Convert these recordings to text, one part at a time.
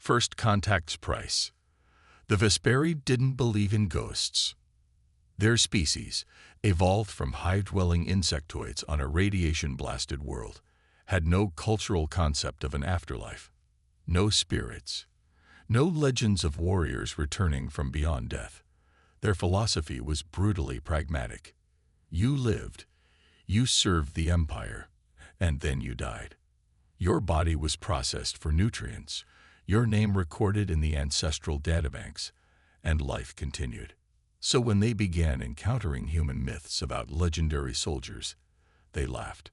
First Contact's price. The Vesperi didn't believe in ghosts. Their species, evolved from hive-dwelling insectoids on a radiation-blasted world, had no cultural concept of an afterlife, no spirits, no legends of warriors returning from beyond death. Their philosophy was brutally pragmatic. You lived, you served the Empire, and then you died. Your body was processed for nutrients, your name recorded in the ancestral databanks, and life continued. So when they began encountering human myths about legendary soldiers, they laughed.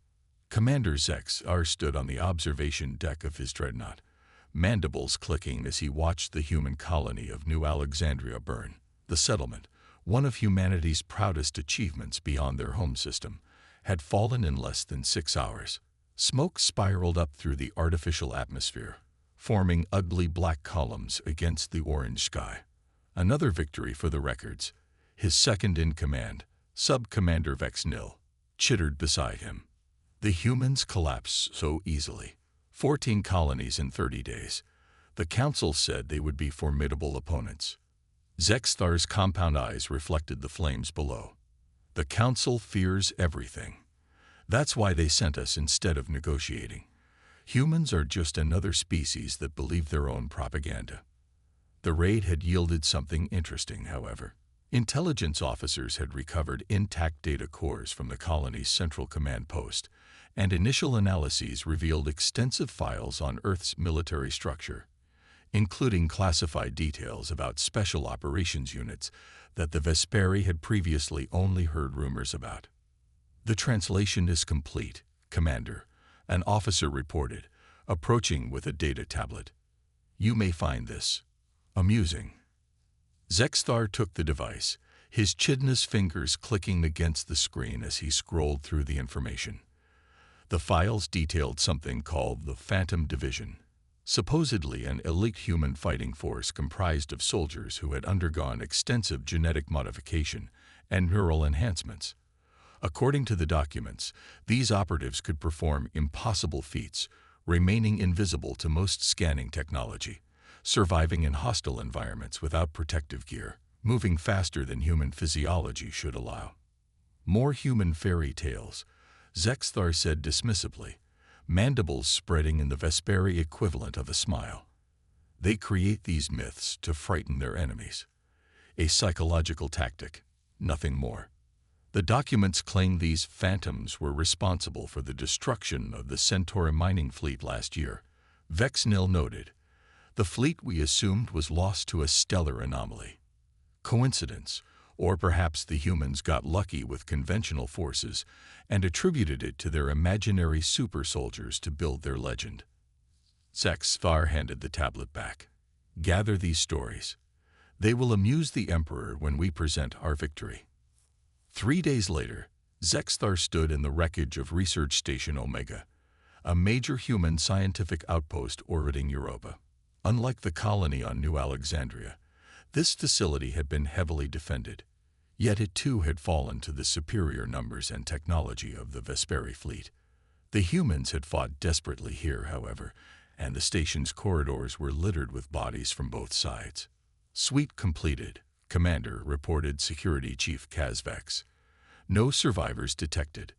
Commander Zex-R stood on the observation deck of his dreadnought, mandibles clicking as he watched the human colony of New Alexandria burn. The settlement, one of humanity's proudest achievements beyond their home system, had fallen in less than 6 hours. Smoke spiraled up through the artificial atmosphere, forming ugly black columns against the orange sky. Another victory for the records. His second-in-command, Sub-Commander Vex-Nil, chittered beside him. The humans collapsed so easily. 14 colonies in 30 days. The Council said they would be formidable opponents. Zex-Star's compound eyes reflected the flames below. The Council fears everything. That's why they sent us instead of negotiating. Humans are just another species that believe their own propaganda. The raid had yielded something interesting, however. Intelligence officers had recovered intact data cores from the colony's central command post, and initial analyses revealed extensive files on Earth's military structure, including classified details about special operations units that the Vesperi had previously only heard rumors about. The translation is complete, Commander, an officer reported, approaching with a data tablet. You may find this amusing. Zex-Star took the device, his chitinous fingers clicking against the screen as he scrolled through the information. The files detailed something called the Phantom Division, supposedly an elite human fighting force comprised of soldiers who had undergone extensive genetic modification and neural enhancements. According to the documents, these operatives could perform impossible feats, remaining invisible to most scanning technology, surviving in hostile environments without protective gear, moving faster than human physiology should allow. More human fairy tales, Zex-Star said dismissively, mandibles spreading in the Vesperi equivalent of a smile. They create these myths to frighten their enemies. A psychological tactic, nothing more. The documents claim these phantoms were responsible for the destruction of the Centauri mining fleet last year. Vex-Nil noted, the fleet we assumed was lost to a stellar anomaly. Coincidence, or perhaps the humans got lucky with conventional forces and attributed it to their imaginary super soldiers to build their legend. Zex-Star handed the tablet back. Gather these stories. They will amuse the Emperor when we present our victory. 3 days later, Zex-Star stood in the wreckage of Research Station Omega, a major human scientific outpost orbiting Europa. Unlike the colony on New Alexandria, this facility had been heavily defended, yet it too had fallen to the superior numbers and technology of the Vesperi fleet. The humans had fought desperately here, however, and the station's corridors were littered with bodies from both sides. Sweep completed, Commander, reported Security Chief Kazvex. No survivors detected.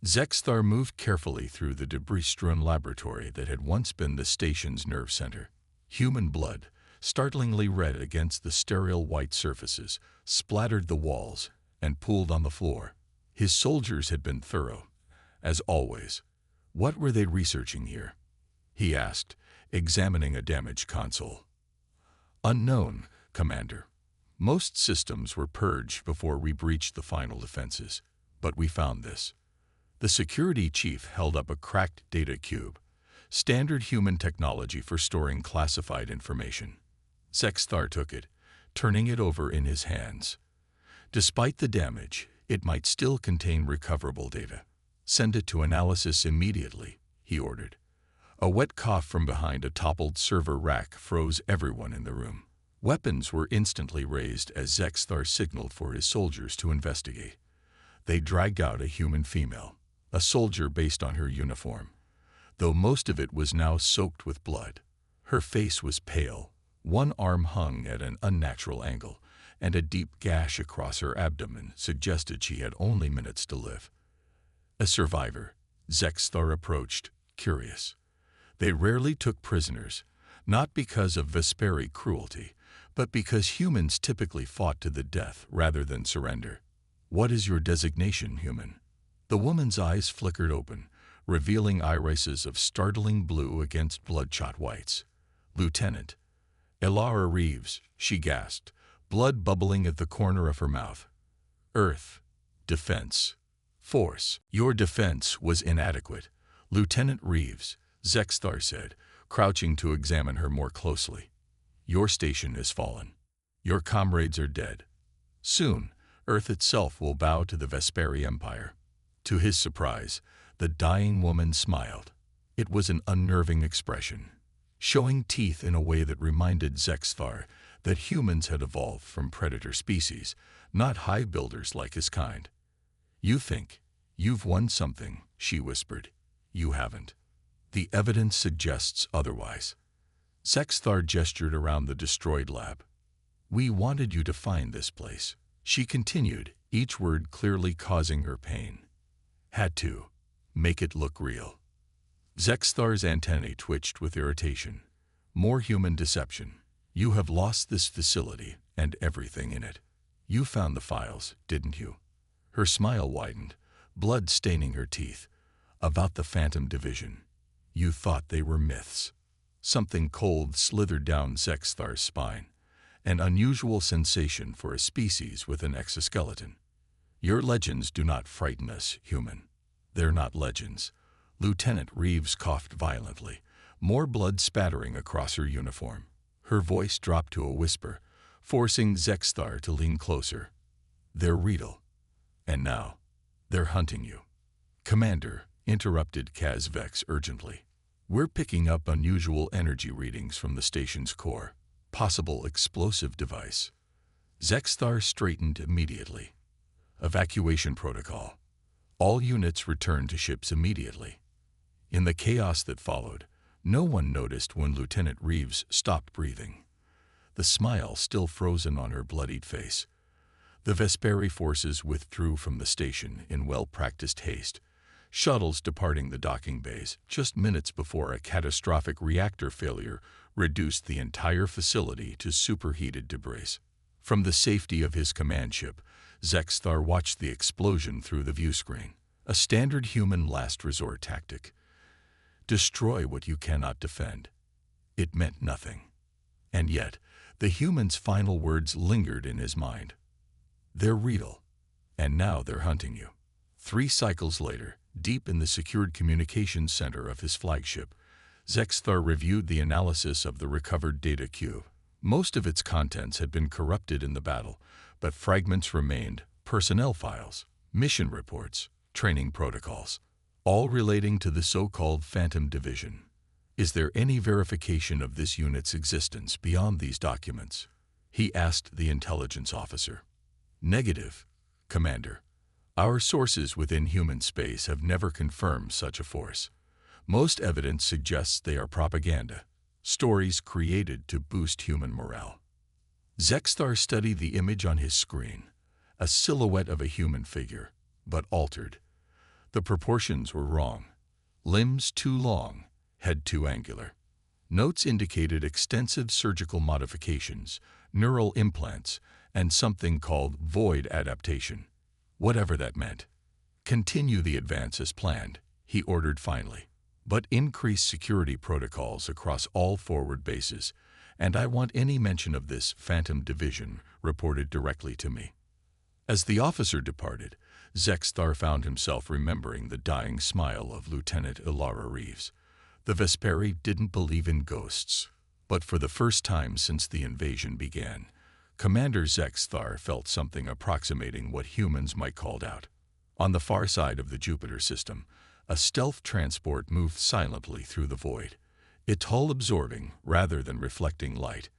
Zex-Star moved carefully through the debris-strewn laboratory that had once been the station's nerve center. Human blood, startlingly red against the sterile white surfaces, splattered the walls and pooled on the floor. His soldiers had been thorough, as always. What were they researching here? He asked, examining a damaged console. Unknown, Commander. Most systems were purged before we breached the final defenses, but we found this. The security chief held up a cracked data cube, standard human technology for storing classified information. Zex-Star took it, turning it over in his hands. Despite the damage, it might still contain recoverable data. Send it to analysis immediately, he ordered. A wet cough from behind a toppled server rack froze everyone in the room. Weapons were instantly raised as Zex-Star signaled for his soldiers to investigate. They dragged out a human female, a soldier based on her uniform, though most of it was now soaked with blood. Her face was pale, one arm hung at an unnatural angle, and a deep gash across her abdomen suggested she had only minutes to live. A survivor, Zexthar approached, curious. They rarely took prisoners, not because of Vesperi cruelty, but because humans typically fought to the death rather than surrender. "What is your designation, human?" The woman's eyes flickered open, revealing irises of startling blue against bloodshot whites. "Lieutenant Elara Reeves," she gasped, blood bubbling at the corner of her mouth. "Earth. Defense. Force." "Your defense was inadequate, Lieutenant Reeves," Zexthar said, crouching to examine her more closely. "Your station has fallen. Your comrades are dead. Soon, Earth itself will bow to the Vesperi Empire." To his surprise, the dying woman smiled. It was an unnerving expression, showing teeth in a way that reminded Zexthar that humans had evolved from predator species, not hive builders like his kind. "You think you've won something," she whispered. "You haven't. The evidence suggests otherwise." Zexthar gestured around the destroyed lab. "We wanted you to find this place," she continued, each word clearly causing her pain. "Had to make it look real." Zexthar's antennae twitched with irritation. "More human deception. You have lost this facility and everything in it. You found the files, didn't you?" Her smile widened, blood staining her teeth. "About the Phantom Division. You thought they were myths." Something cold slithered down Zexthar's spine, an unusual sensation for a species with an exoskeleton. "Your legends do not frighten us, human." "They're not legends." Lieutenant Reeves coughed violently, more blood spattering across her uniform. Her voice dropped to a whisper, forcing Zexthar to lean closer. "They're real. And now, they're hunting you." "Commander," interrupted Kaz Vex urgently. "We're picking up unusual energy readings from the station's core. Possible explosive device." Zexthar straightened immediately. "Evacuation protocol. All units return to ships immediately." In the chaos that followed, no one noticed when Lieutenant Reeves stopped breathing, the smile still frozen on her bloodied face. The Vesperi forces withdrew from the station in well-practiced haste, shuttles departing the docking bays just minutes before a catastrophic reactor failure reduced the entire facility to superheated debris. From the safety of his command ship, Zexthar watched the explosion through the viewscreen, a standard human last resort tactic. Destroy what you cannot defend. It meant nothing. And yet, the human's final words lingered in his mind. "They're real, and now they're hunting you." 3 cycles later, deep in the secured communications center of his flagship, Zexthar reviewed the analysis of the recovered data cube. Most of its contents had been corrupted in the battle, but fragments remained: personnel files, mission reports, training protocols, all relating to the so-called Phantom Division. "Is there any verification of this unit's existence beyond these documents?" he asked the intelligence officer. "Negative, Commander. Our sources within human space have never confirmed such a force. Most evidence suggests they are propaganda, stories created to boost human morale." Zexthar studied the image on his screen, a silhouette of a human figure, but altered. The proportions were wrong. Limbs too long, head too angular. Notes indicated extensive surgical modifications, neural implants, and something called void adaptation. Whatever that meant. "Continue the advance as planned," he ordered finally. "But increase security protocols across all forward bases, and I want any mention of this Phantom Division reported directly to me." As the officer departed, Zexthar found himself remembering the dying smile of Lieutenant Elara Reeves. The Vesperi didn't believe in ghosts, but for the first time since the invasion began, Commander Zexthar felt something approximating what humans might call doubt. On the far side of the Jupiter system, a stealth transport moved silently through the void, its hull absorbing rather than reflecting light.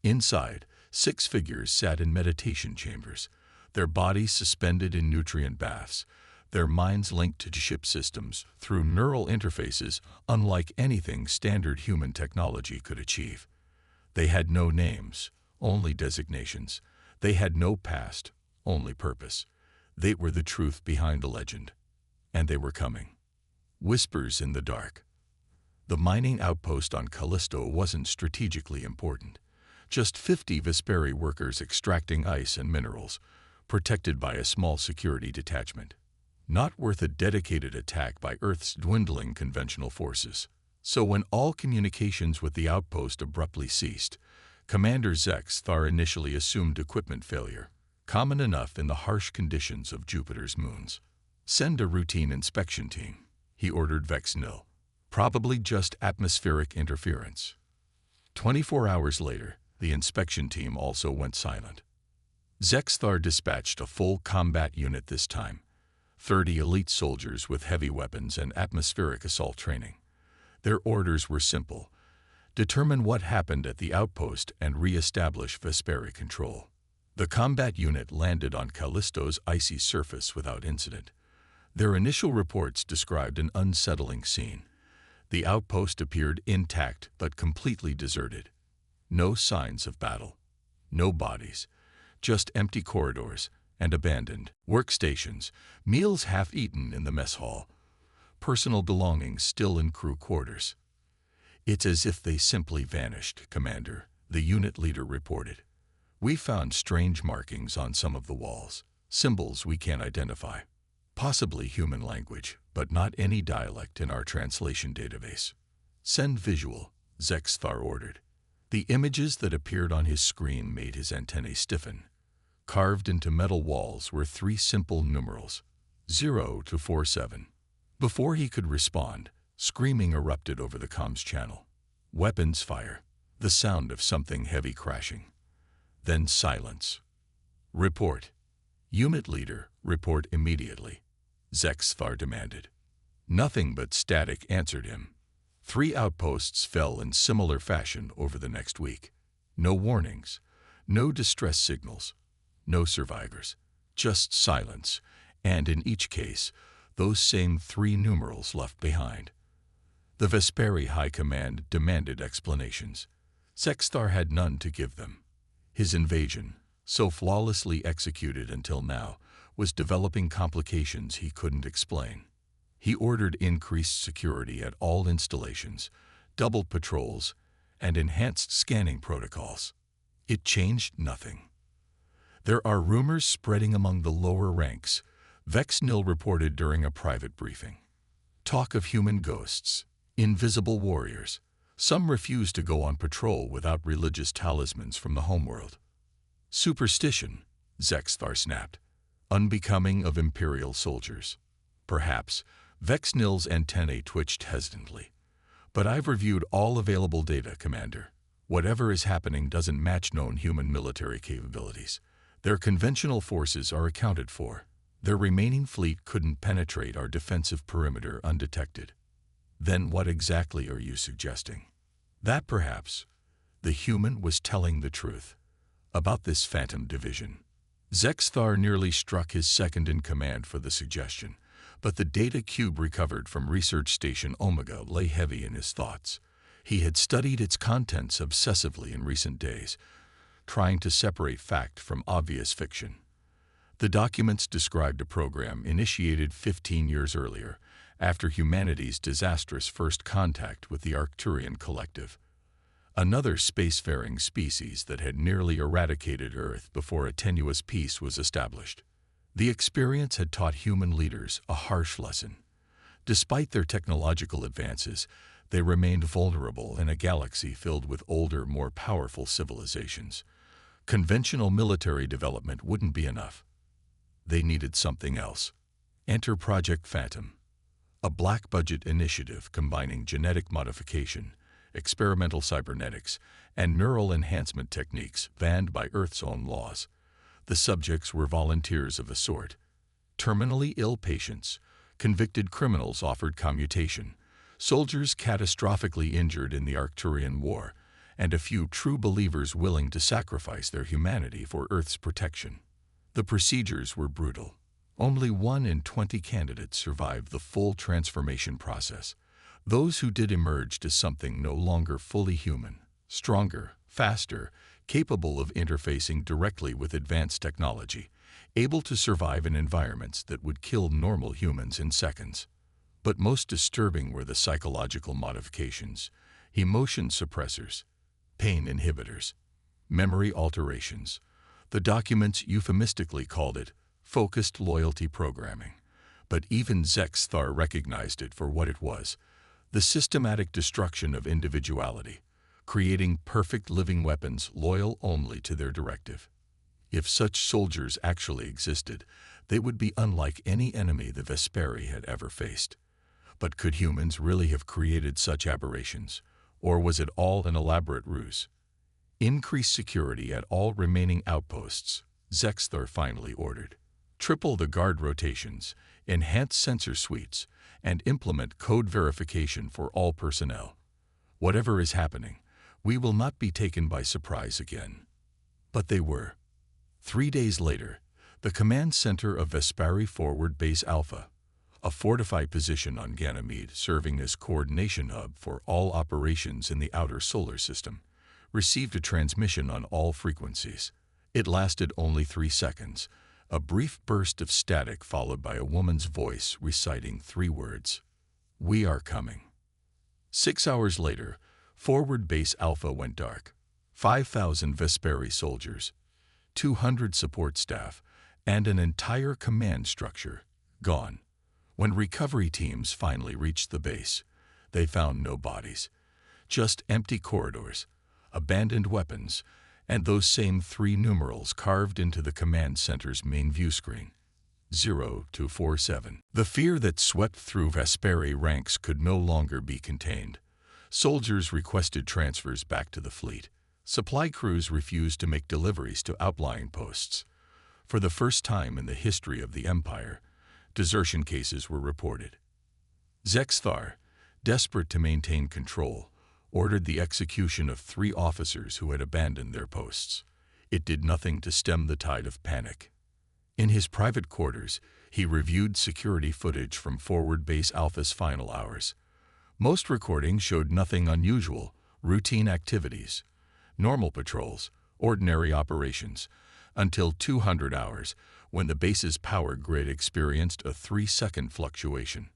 Inside, 6 figures sat in meditation chambers, their bodies suspended in nutrient baths, their minds linked to ship systems through neural interfaces unlike anything standard human technology could achieve. They had no names, only designations. They had no past, only purpose. They were the truth behind the legend. And they were coming. Whispers in the dark. The mining outpost on Callisto wasn't strategically important. Just 50 Vesperi workers extracting ice and minerals, protected by a small security detachment. Not worth a dedicated attack by Earth's dwindling conventional forces. So when all communications with the outpost abruptly ceased, Commander Zex-Thar initially assumed equipment failure, common enough in the harsh conditions of Jupiter's moons. Send a routine inspection team, he ordered Vex-Nil. Probably just atmospheric interference. 24 hours later, the inspection team also went silent. Zex-Thar dispatched a full combat unit this time, 30 elite soldiers with heavy weapons and atmospheric assault training. Their orders were simple: determine what happened at the outpost and re-establish Vesperi control. The combat unit landed on Callisto's icy surface without incident. Their initial reports described an unsettling scene. The outpost appeared intact but completely deserted. No signs of battle. No bodies. Just empty corridors and abandoned workstations, meals half-eaten in the mess hall, personal belongings still in crew quarters. It's as if they simply vanished, Commander, the unit leader reported. We found strange markings on some of the walls, symbols we can't identify. Possibly human language, but not any dialect in our translation database. Send visual, Zex-Thar ordered. The images that appeared on his screen made his antennae stiffen. Carved into metal walls were 3 simple numerals, 0 to 47. Before he could respond, screaming erupted over the comms channel. Weapons fire, the sound of something heavy crashing. Then silence. Report. Unit leader, report immediately, Zex-Thar demanded. Nothing but static answered him. 3 outposts fell in similar fashion over the next week. No warnings, no distress signals, no survivors, just silence, and in each case, those same 3 numerals left behind. The Vesperi High Command demanded explanations. Zex-Thar had none to give them. His invasion, so flawlessly executed until now, was developing complications he couldn't explain. He ordered increased security at all installations, doubled patrols, and enhanced scanning protocols. It changed nothing. There are rumors spreading among the lower ranks, Vex-Nil reported during a private briefing. Talk of human ghosts, invisible warriors. Some refuse to go on patrol without religious talismans from the homeworld. Superstition, Zex-Thar snapped, unbecoming of Imperial soldiers. Perhaps, Vex-Nil's antennae twitched hesitantly. But I've reviewed all available data, Commander. Whatever is happening doesn't match known human military capabilities. Their conventional forces are accounted for. Their remaining fleet couldn't penetrate our defensive perimeter undetected. Then what exactly are you suggesting? That perhaps the human was telling the truth about this phantom division. Zex-Thar nearly struck his second-in-command for the suggestion, but the data cube recovered from Research Station Omega lay heavy in his thoughts. He had studied its contents obsessively in recent days, trying to separate fact from obvious fiction. The documents described a program initiated 15 years earlier, after humanity's disastrous first contact with the Arcturian Collective, another spacefaring species that had nearly eradicated Earth before a tenuous peace was established. The experience had taught human leaders a harsh lesson. Despite their technological advances, they remained vulnerable in a galaxy filled with older, more powerful civilizations. Conventional military development wouldn't be enough. They needed something else. Enter Project Phantom, a black-budget initiative combining genetic modification, experimental cybernetics, and neural enhancement techniques banned by Earth's own laws. The subjects were volunteers of a sort. Terminally ill patients, convicted criminals offered commutation, soldiers catastrophically injured in the Arcturian War, and a few true believers willing to sacrifice their humanity for Earth's protection. The procedures were brutal. Only 1 in 20 candidates survived the full transformation process. Those who did emerged as something no longer fully human, stronger, faster, capable of interfacing directly with advanced technology, able to survive in environments that would kill normal humans in seconds. But most disturbing were the psychological modifications, emotion suppressors, pain inhibitors, memory alterations. The documents euphemistically called it focused loyalty programming. But even Zexthar recognized it for what it was: the systematic destruction of individuality, creating perfect living weapons loyal only to their directive. If such soldiers actually existed, they would be unlike any enemy the Vesperi had ever faced. But could humans really have created such aberrations, or was it all an elaborate ruse? Increase security at all remaining outposts, Zexthar finally ordered. Triple the guard rotations, enhance sensor suites, and implement code verification for all personnel. Whatever is happening, we will not be taken by surprise again. But they were. 3 days later, the command center of Vesperi Forward Base Alpha, a fortified position on Ganymede serving as coordination hub for all operations in the outer solar system, received a transmission on all frequencies. It lasted only 3 seconds, a brief burst of static followed by a woman's voice reciting 3 words: "We are coming." 6 hours later, Forward Base Alpha went dark. 5,000 Vesperi soldiers, 200 support staff, and an entire command structure gone. When recovery teams finally reached the base, they found no bodies, just empty corridors, abandoned weapons, and those same 3 numerals carved into the command center's main view screen: 0247. The fear that swept through Vesperi ranks could no longer be contained. Soldiers requested transfers back to the fleet. Supply crews refused to make deliveries to outlying posts. For the first time in the history of the Empire, desertion cases were reported. Zexthar, desperate to maintain control, ordered the execution of 3 officers who had abandoned their posts. It did nothing to stem the tide of panic. In his private quarters, he reviewed security footage from Forward Base Alpha's final hours. Most recordings showed nothing unusual: routine activities, normal patrols, ordinary operations, until 200 hours, when the base's power grid experienced a 3-second fluctuation.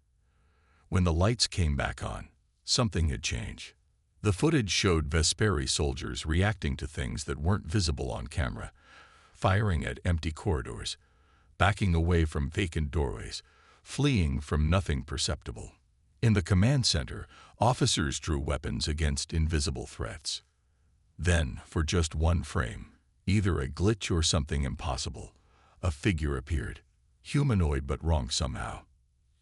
When the lights came back on, something had changed. The footage showed Vesperi soldiers reacting to things that weren't visible on camera, firing at empty corridors, backing away from vacant doorways, fleeing from nothing perceptible. In the command center, officers drew weapons against invisible threats. Then, for just 1 frame, either a glitch or something impossible, a figure appeared, humanoid but wrong somehow.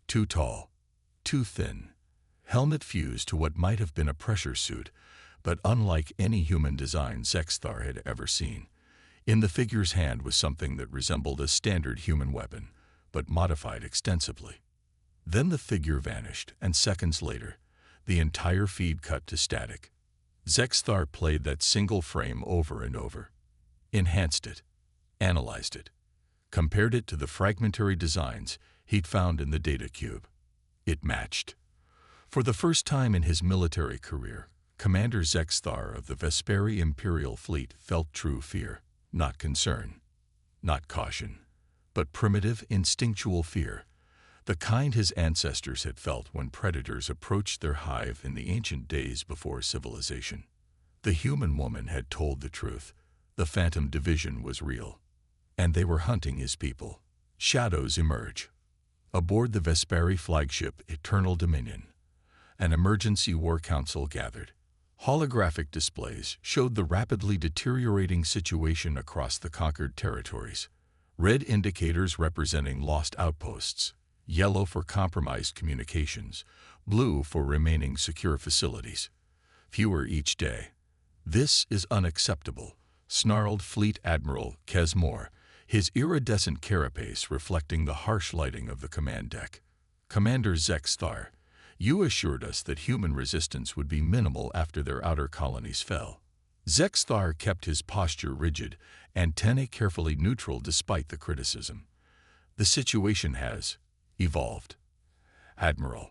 Too tall, too thin, helmet fused to what might have been a pressure suit, but unlike any human design Zexthar had ever seen. In the figure's hand was something that resembled a standard human weapon, but modified extensively. Then the figure vanished, and seconds later, the entire feed cut to static. Zexthar played that single frame over and over, enhanced it, analyzed it, compared it to the fragmentary designs he'd found in the data cube. It matched. For the first time in his military career, Commander Zexthar of the Vesperi Imperial Fleet felt true fear, not concern, not caution, but primitive, instinctual fear, the kind his ancestors had felt when predators approached their hive in the ancient days before civilization. The human woman had told the truth. The Phantom Division was real, and they were hunting his people. Shadows emerge. Aboard the Vesperi flagship Eternal Dominion, an emergency war council gathered. Holographic displays showed the rapidly deteriorating situation across the conquered territories. Red indicators representing lost outposts, yellow for compromised communications, blue for remaining secure facilities. Fewer each day. "This is unacceptable," snarled Fleet Admiral Kesmore, his iridescent carapace reflecting the harsh lighting of the command deck. "Commander Zexthar, you assured us that human resistance would be minimal after their outer colonies fell." Zexthar kept his posture rigid, antennae carefully neutral despite the criticism. The situation has evolved. Admiral,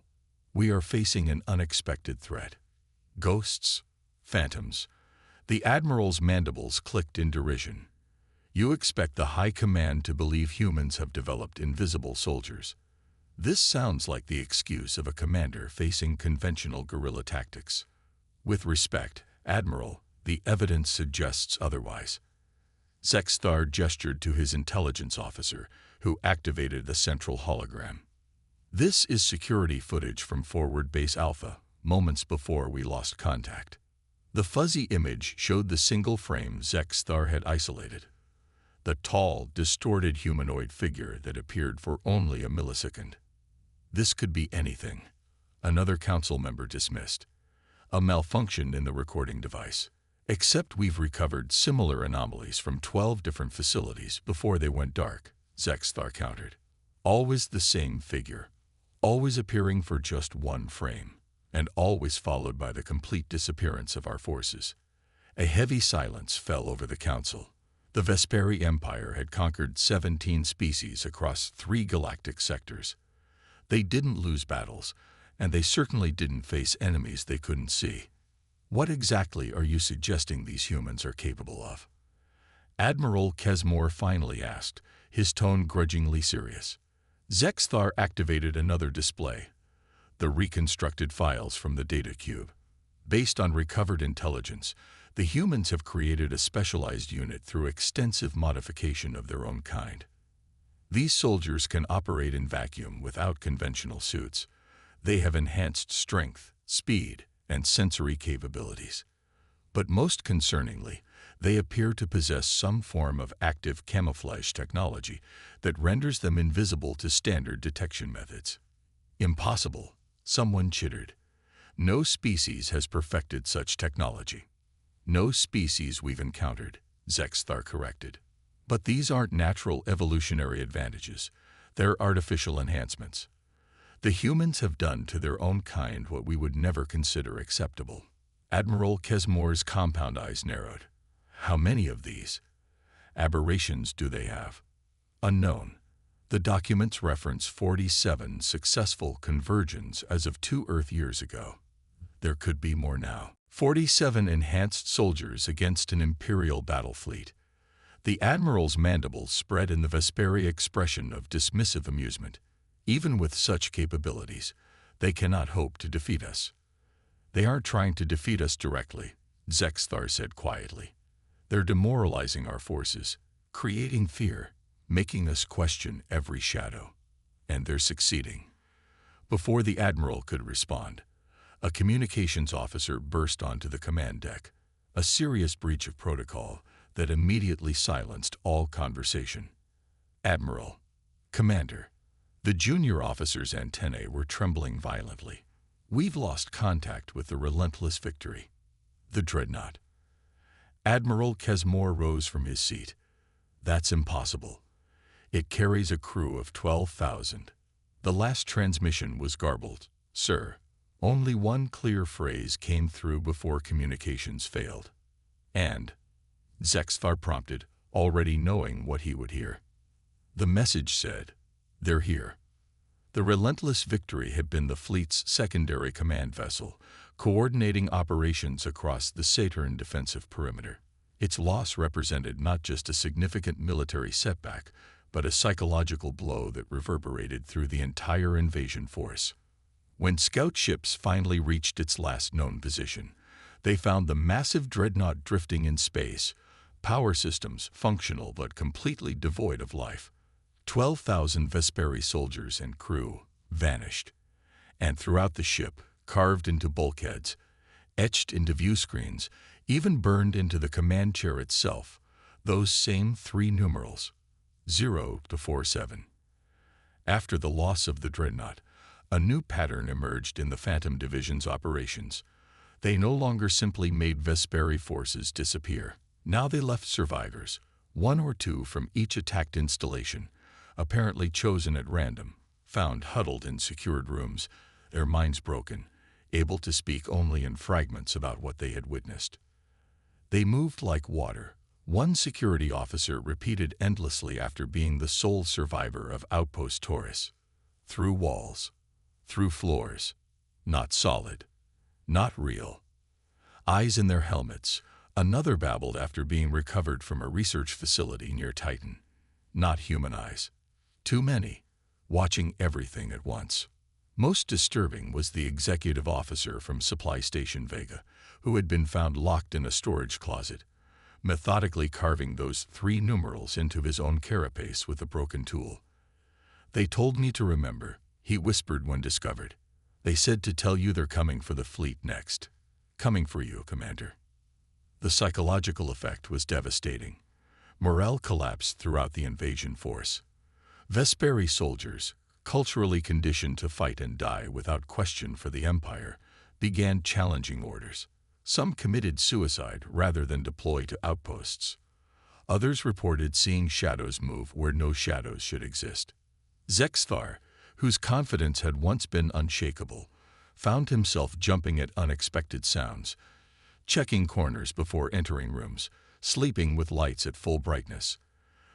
we are facing an unexpected threat. Ghosts, phantoms. The Admiral's mandibles clicked in derision. You expect the High Command to believe humans have developed invisible soldiers. This sounds like the excuse of a commander facing conventional guerrilla tactics. With respect, Admiral, the evidence suggests otherwise. Zexthar gestured to his intelligence officer, who activated the central hologram. This is security footage from Forward Base Alpha, moments before we lost contact. The fuzzy image showed the single frame Zexthar had isolated. The tall, distorted humanoid figure that appeared for only a millisecond. This could be anything. Another council member dismissed. A malfunction in the recording device. Except we've recovered similar anomalies from 12 different facilities before they went dark, Zexthar countered. Always the same figure. Always appearing for just one frame, and always followed by the complete disappearance of our forces. A heavy silence fell over the council. The Vesperi Empire had conquered 17 species across 3 galactic sectors. They didn't lose battles, and they certainly didn't face enemies they couldn't see. What exactly are you suggesting these humans are capable of? Admiral Kesmore finally asked, his tone grudgingly serious. Zexthar activated another display. The reconstructed files from the data cube. Based on recovered intelligence, the humans have created a specialized unit through extensive modification of their own kind. These soldiers can operate in vacuum without conventional suits. They have enhanced strength, speed, and sensory capabilities. But most concerningly, they appear to possess some form of active camouflage technology that renders them invisible to standard detection methods. Impossible, someone chittered. No species has perfected such technology. No species we've encountered, Zexthar corrected. But these aren't natural evolutionary advantages. They're artificial enhancements. The humans have done to their own kind what we would never consider acceptable. Admiral Kesmore's compound eyes narrowed. How many of these aberrations do they have? Unknown. The documents reference 47 successful conversions as of 2 Earth years ago. There could be more now. 47 enhanced soldiers against an Imperial battle fleet. The Admiral's mandibles spread in the Vesperi expression of dismissive amusement. Even with such capabilities, they cannot hope to defeat us. They aren't trying to defeat us directly, Zexthar said quietly. They're demoralizing our forces, creating fear, making us question every shadow. And they're succeeding. Before the Admiral could respond, a communications officer burst onto the command deck, a serious breach of protocol that immediately silenced all conversation. Admiral, Commander. The junior officer's antennae were trembling violently. We've lost contact with the relentless victory. The Dreadnought. Admiral Kesmore rose from his seat. That's impossible. It carries a crew of 12,000. The last transmission was garbled. Sir, only one clear phrase came through before communications failed. And, Zexthar prompted, already knowing what he would hear. The message said, they're here. The relentless victory had been the fleet's secondary command vessel, coordinating operations across the Saturn defensive perimeter. Its loss represented not just a significant military setback, but a psychological blow that reverberated through the entire invasion force. When scout ships finally reached its last known position, they found the massive dreadnought drifting in space, power systems functional but completely devoid of life. 12,000 Vesperi soldiers and crew vanished, and throughout the ship, carved into bulkheads, etched into view screens, even burned into the command chair itself, those same 3 numerals, 0 to 47. After the loss of the dreadnought, a new pattern emerged in the Phantom Division's operations. They no longer simply made Vesperi forces disappear. Now they left survivors, 1 or 2 from each attacked installation, apparently chosen at random, found huddled in secured rooms, their minds broken, able to speak only in fragments about what they had witnessed. They moved like water, One security officer repeated endlessly after being the sole survivor of Outpost Taurus. Through walls, through floors, not solid, not real. Eyes in their helmets, another babbled after being recovered from a research facility near Titan. Not human eyes. Too many, watching everything at once. Most disturbing was the executive officer from Supply Station Vega, who had been found locked in a storage closet, methodically carving those 3 numerals into his own carapace with a broken tool. "They told me to remember," he whispered when discovered. "They said to tell you they're coming for the fleet next. Coming for you, Commander." The psychological effect was devastating. Morale collapsed throughout the invasion force. Vesperi soldiers, culturally conditioned to fight and die without question for the Empire, began challenging orders. Some committed suicide rather than deploy to outposts. Others reported seeing shadows move where no shadows should exist. Zexthar, whose confidence had once been unshakable, found himself jumping at unexpected sounds, checking corners before entering rooms, sleeping with lights at full brightness.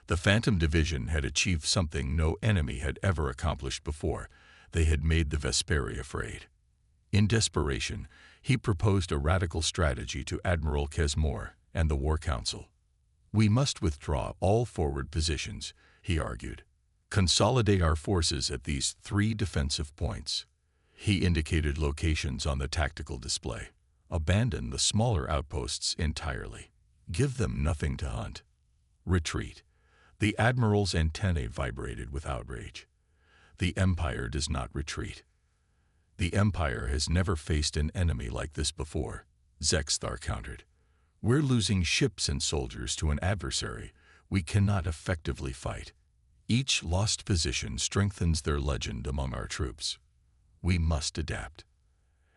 The Phantom Division had achieved something no enemy had ever accomplished before. They had made the Vesperi afraid. In desperation, he proposed a radical strategy to Admiral Kesmore and the War Council. "We must withdraw all forward positions," he argued. "Consolidate our forces at these 3 defensive points." He indicated locations on the tactical display. "Abandon the smaller outposts entirely. Give them nothing to hunt. Retreat." The Admiral's antennae vibrated with outrage. "The Empire does not retreat. The Empire has never faced an enemy like this before," Zexthar countered. "We're losing ships and soldiers to an adversary we cannot effectively fight. Each lost position strengthens their legend among our troops. We must adapt."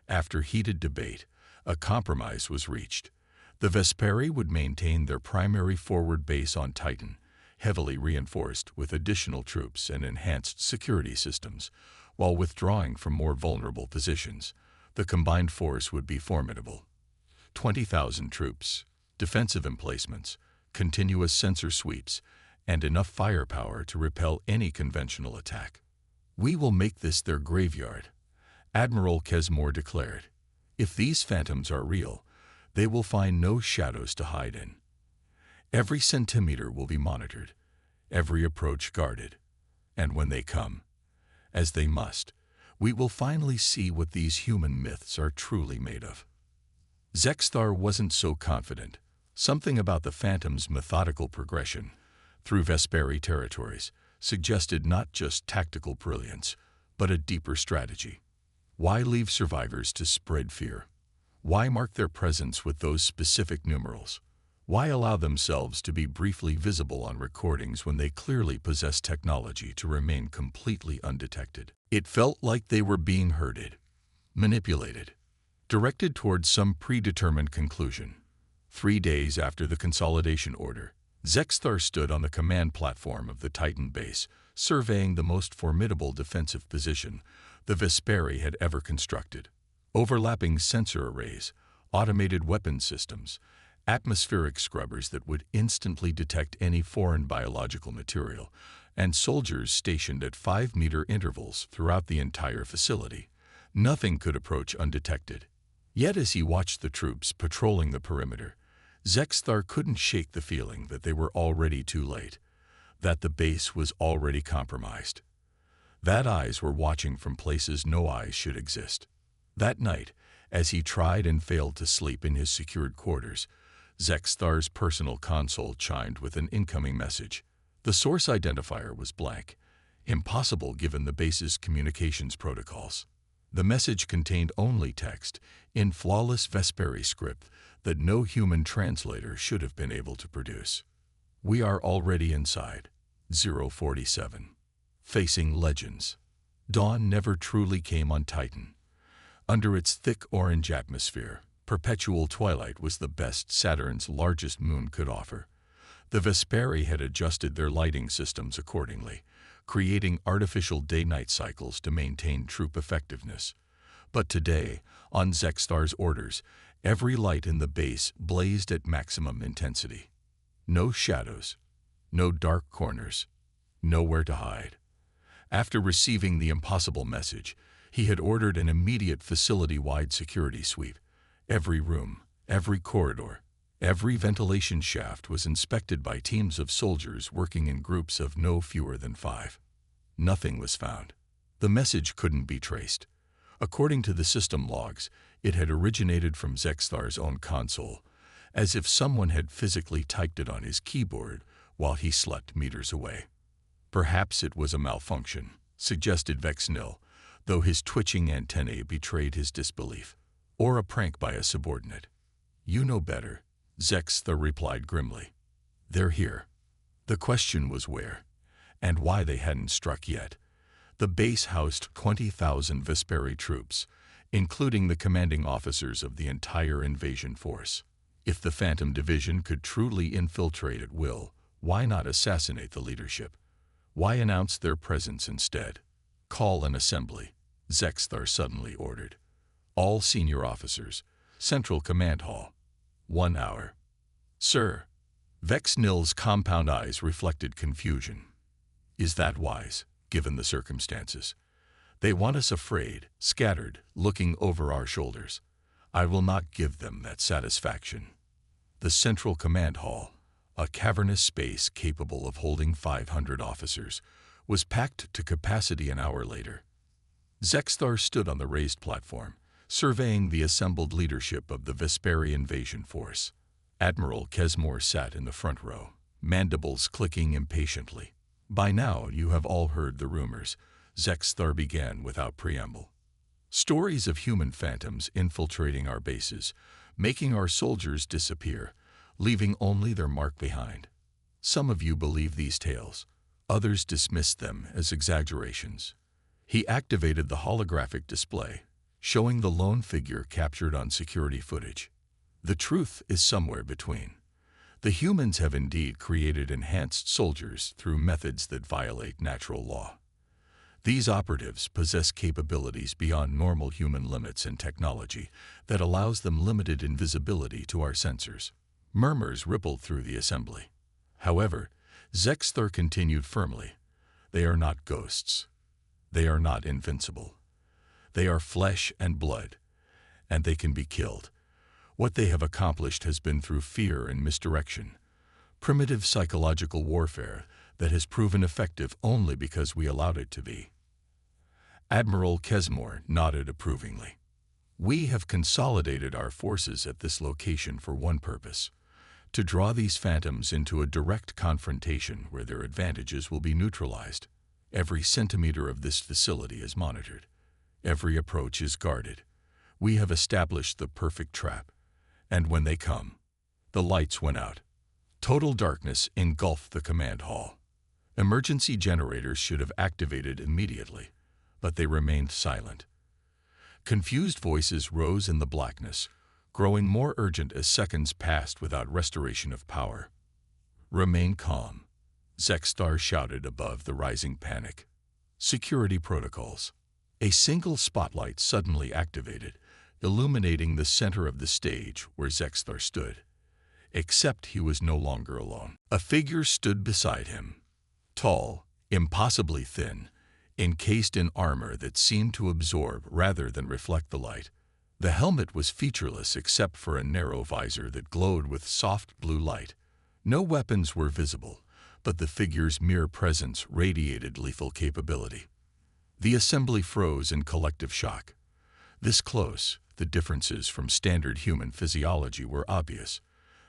After heated debate, a compromise was reached. The Vesperi would maintain their primary forward base on Titan, heavily reinforced with additional troops and enhanced security systems, while withdrawing from more vulnerable positions. The combined force would be formidable. 20,000 troops, defensive emplacements, continuous sensor sweeps, and enough firepower to repel any conventional attack. "We will make this their graveyard," Admiral Kesmore declared. "If these phantoms are real, they will find no shadows to hide in. Every centimeter will be monitored, every approach guarded. And when they come, as they must, we will finally see what these human myths are truly made of." Zexthar wasn't so confident. Something about the Phantom's methodical progression through Vesperi territories suggested not just tactical brilliance, but a deeper strategy. Why leave survivors to spread fear? Why mark their presence with those specific numerals? Why allow themselves to be briefly visible on recordings when they clearly possess technology to remain completely undetected? It felt like they were being herded, manipulated, directed towards some predetermined conclusion. 3 days after the consolidation order, Zexthar stood on the command platform of the Titan base, surveying the most formidable defensive position the Vesperi had ever constructed. Overlapping sensor arrays, automated weapon systems, atmospheric scrubbers that would instantly detect any foreign biological material, and soldiers stationed at 5-meter intervals throughout the entire facility. Nothing could approach undetected. Yet as he watched the troops patrolling the perimeter, Zexthar couldn't shake the feeling that they were already too late, that the base was already compromised, that eyes were watching from places no eyes should exist. That night, as he tried and failed to sleep in his secured quarters, Zexthar's personal console chimed with an incoming message. The source identifier was blank, impossible given the base's communications protocols. The message contained only text, in flawless Vesperi script that no human translator should have been able to produce. "We are already inside. 047. Facing legends." Dawn never truly came on Titan. Under its thick orange atmosphere, perpetual twilight was the best Saturn's largest moon could offer. The Vesperi had adjusted their lighting systems accordingly, creating artificial day-night cycles to maintain troop effectiveness. But today, on Zexthar's orders, every light in the base blazed at maximum intensity. No shadows, no dark corners, nowhere to hide. After receiving the impossible message, he had ordered an immediate facility-wide security sweep. Every room, every corridor, every ventilation shaft was inspected by teams of soldiers working in groups of no fewer than 5. Nothing was found. The message couldn't be traced. According to the system logs, it had originated from Zexthar's own console, as if someone had physically typed it on his keyboard while he slept meters away. Perhaps it was a malfunction, suggested Vexnil, though his twitching antennae betrayed his disbelief. Or a prank by a subordinate. You know better, Zexthar replied grimly. They're here. The question was where, and why they hadn't struck yet. The base housed 20,000 Vesperi troops, including the commanding officers of the entire invasion force. If the Phantom Division could truly infiltrate at will, why not assassinate the leadership? Why announce their presence instead? Call an assembly, Zexthar suddenly ordered. All senior officers, Central Command Hall. 1 hour. Sir. Vexnil's compound eyes reflected confusion. Is that wise, given the circumstances? They want us afraid, scattered, looking over our shoulders. I will not give them that satisfaction. The Central Command Hall, a cavernous space capable of holding 500 officers, was packed to capacity an hour later. Zexthar stood on the raised platform, surveying the assembled leadership of the Vesperi invasion force. Admiral Kesmore sat in the front row, mandibles clicking impatiently. By now you have all heard the rumors, Zexthar began without preamble. Stories of human phantoms infiltrating our bases, making our soldiers disappear, leaving only their mark behind. Some of you believe these tales. Others dismissed them as exaggerations. He activated the holographic display, showing the lone figure captured on security footage. The truth is somewhere between. The humans have indeed created enhanced soldiers through methods that violate natural law. These operatives possess capabilities beyond normal human limits and technology that allows them limited invisibility to our sensors. Murmurs rippled through the assembly. However, Zexthar continued firmly. They are not ghosts. They are not invincible. They are flesh and blood, and they can be killed. What they have accomplished has been through fear and misdirection, primitive psychological warfare that has proven effective only because we allowed it to be. Admiral Kesmore nodded approvingly. We have consolidated our forces at this location for one purpose: to draw these phantoms into a direct confrontation where their advantages will be neutralized. Every centimeter of this facility is monitored. Every approach is guarded. We have established the perfect trap. And when they come, the lights went out. Total darkness engulfed the command hall. Emergency generators should have activated immediately, but they remained silent. Confused voices rose in the blackness, growing more urgent as seconds passed without restoration of power. Remain calm, Zexthar shouted above the rising panic. Security protocols. A single spotlight suddenly activated, illuminating the center of the stage where Zexthar stood. Except he was no longer alone. A figure stood beside him, tall, impossibly thin, encased in armor that seemed to absorb rather than reflect the light. The helmet was featureless except for a narrow visor that glowed with soft blue light. No weapons were visible, but the figure's mere presence radiated lethal capability. The assembly froze in collective shock. This close, the differences from standard human physiology were obvious.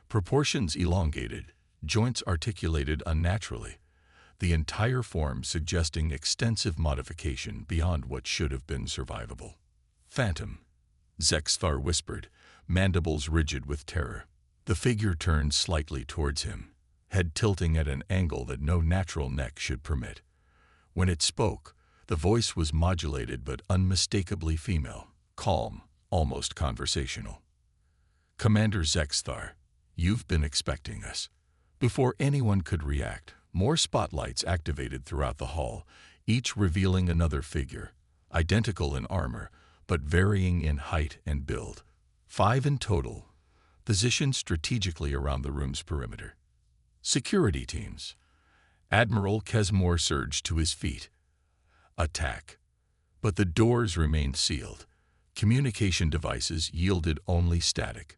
Proportions elongated, joints articulated unnaturally, the entire form suggesting extensive modification beyond what should have been survivable. Phantom, Zexthar whispered, mandibles rigid with terror. The figure turned slightly towards him, head tilting at an angle that no natural neck should permit. When it spoke, the voice was modulated but unmistakably female, calm, almost conversational. Commander Zexthar, you've been expecting us. Before anyone could react, more spotlights activated throughout the hall, each revealing another figure, identical in armor, but varying in height and build. 5 in total, positioned strategically around the room's perimeter. Security teams. Admiral Kesmore surged to his feet. Attack. But the doors remained sealed. Communication devices yielded only static.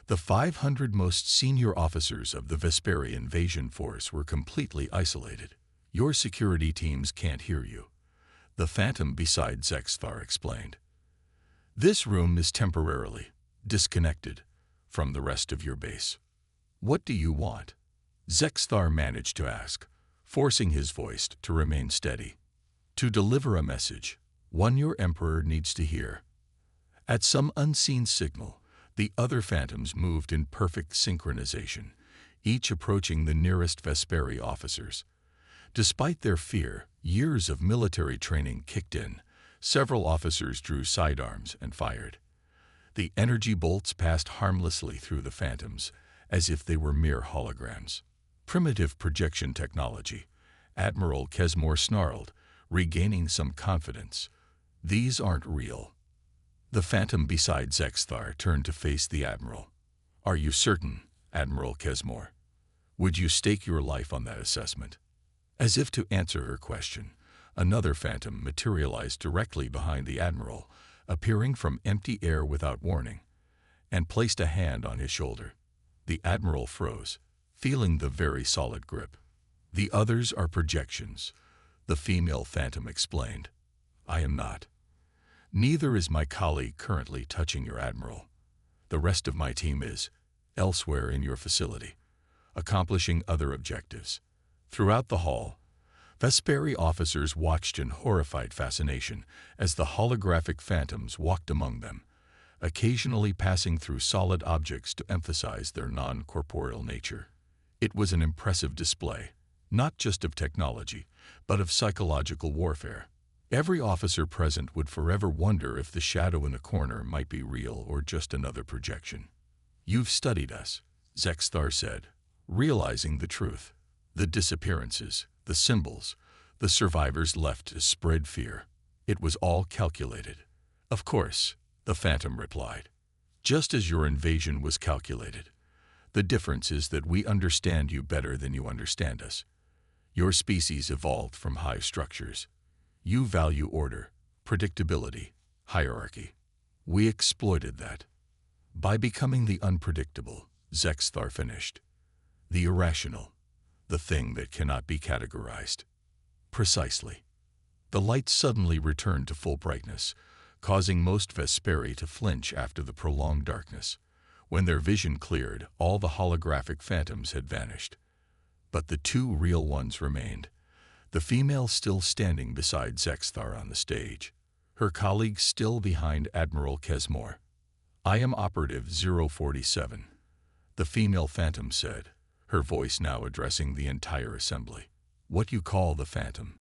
The 500 most senior officers of the Vesperi invasion force were completely isolated. Your security teams can't hear you, the Phantom beside Zexthar explained. This room is temporarily disconnected from the rest of your base. What do you want? Zexthar managed to ask, forcing his voice to remain steady. To deliver a message, one your Emperor needs to hear. At some unseen signal, the other Phantoms moved in perfect synchronization, each approaching the nearest Vesperi officers. Despite their fear, years of military training kicked in. Several officers drew sidearms and fired. The energy bolts passed harmlessly through the Phantoms, as if they were mere holograms. Primitive projection technology, Admiral Kesmore snarled, regaining some confidence. These aren't real. The Phantom beside Zexthar turned to face the Admiral. Are you certain, Admiral Kesmore? Would you stake your life on that assessment? As if to answer her question, another Phantom materialized directly behind the Admiral, appearing from empty air without warning, and placed a hand on his shoulder. The Admiral froze, feeling the very solid grip. The others are projections, the female Phantom explained. I am not. Neither is my colleague currently touching your Admiral. The rest of my team is elsewhere in your facility, accomplishing other objectives. Throughout the hall, Vesperi officers watched in horrified fascination as the holographic Phantoms walked among them, occasionally passing through solid objects to emphasize their non-corporeal nature. It was an impressive display, not just of technology, but of psychological warfare. Every officer present would forever wonder if the shadow in the corner might be real or just another projection. You've studied us, Zexthar said, realizing the truth. The disappearances, the symbols, the survivors left to spread fear. It was all calculated. Of course, the Phantom replied. Just as your invasion was calculated. The difference is that we understand you better than you understand us. Your species evolved from high structures. You value order, predictability, hierarchy. We exploited that. By becoming the unpredictable, Zexthar finished. The irrational, the thing that cannot be categorized. Precisely. The light suddenly returned to full brightness, causing most Vesperi to flinch after the prolonged darkness. When their vision cleared, all the holographic Phantoms had vanished. But the two real ones remained. The female still standing beside Zexthar on the stage, her colleague still behind Admiral Kesmore. I am Operative 047, the female Phantom said, her voice now addressing the entire assembly. What you call the Phantom